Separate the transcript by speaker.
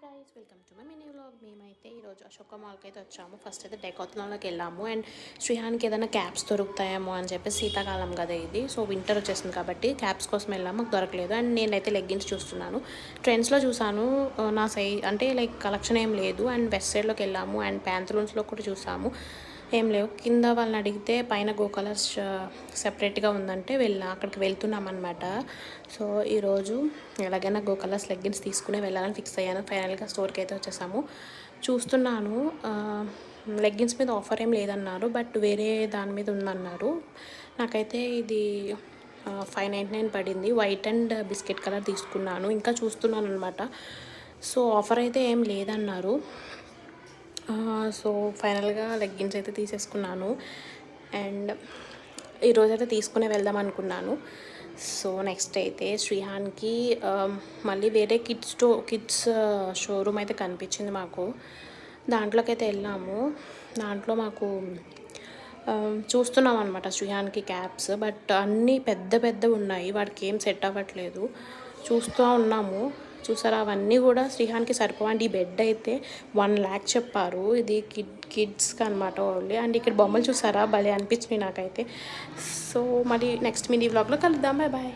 Speaker 1: Guys, welcome to my mini vlog. మేమైతే ఈరోజు అశోక మాల్కి అయితే వచ్చాము. ఫస్ట్ అయితే డెకాత్లాన్లోకి వెళ్ళాము. అండ్ శ్రీహాన్కి ఏదైనా క్యాప్స్ దొరుకుతాయేమో అని చెప్పి, శీతాకాలం కదా ఇది, సో వింటర్ వచ్చేసింది కాబట్టి క్యాప్స్ కోసం వెళ్ళాము. మాకు దొరకలేదు. అండ్ నేనైతే లెగ్గిన్స్ చూస్తున్నాను. ట్రెండ్స్లో చూసాను, నా సైజ్ అంటే లైక్ కలెక్షన్ ఏం లేదు. అండ్ వెస్ట్ సైడ్లోకి వెళ్ళాము. అండ్ ప్యాంథలూన్స్లో కూడా చూసాము, ఏం లేవు. కింద వాళ్ళని అడిగితే పైన గో కలర్స్ సెపరేట్గా ఉందంటే అక్కడికి వెళ్తున్నాం అనమాట. సో ఈరోజు ఎలాగైనా గో కలర్స్ లెగ్గిన్స్ తీసుకుని వెళ్ళాలని ఫిక్స్ అయ్యాను. ఫైనల్గా స్టోర్కి అయితే వచ్చేసాము. చూస్తున్నాను, లెగ్గిన్స్ మీద ఆఫర్ ఏం లేదన్నారు, బట్ వేరే దాని మీద ఉందన్నారు. నాకైతే ఇది 599 పడింది. వైట్ అండ్ బిస్కెట్ కలర్ తీసుకున్నాను. ఇంకా చూస్తున్నాను అనమాట. సో ఆఫర్ అయితే ఏం లేదన్నారు. సో ఫైనల్గా లెగ్గిన్స్ అయితే తీసేసుకున్నాను. అండ్ ఈరోజైతే తీసుకునే వెళ్దాం అనుకున్నాను. సో నెక్స్ట్ అయితే శ్రీహాన్కి మళ్ళీ వేరే కిడ్స్ షోరూమ్ అయితే కనిపించింది మాకు. దాంట్లోకి అయితే వెళ్ళాము. దాంట్లో మాకు చూస్తున్నాం అనమాట శ్రీహాన్కి క్యాప్స్, బట్ అన్నీ పెద్ద పెద్దవి ఉన్నాయి. వాడికి ఏం సెట్ అవ్వట్లేదు. చూస్తూ ఉన్నాము. చూసారా, అవన్నీ కూడా శ్రీహాన్కి సరిపోవండి. ఈ బెడ్ అయితే 1 lakh చెప్పారు. ఇది కిడ్స్కి అనమాట ఓన్లీ. అండ్ ఇక్కడ బొమ్మలు చూసారా, భలే అనిపించినాయి నాకైతే. సో మరి నెక్స్ట్ మినీ వ్లాగ్లో కలుద్దాం. Bye bye.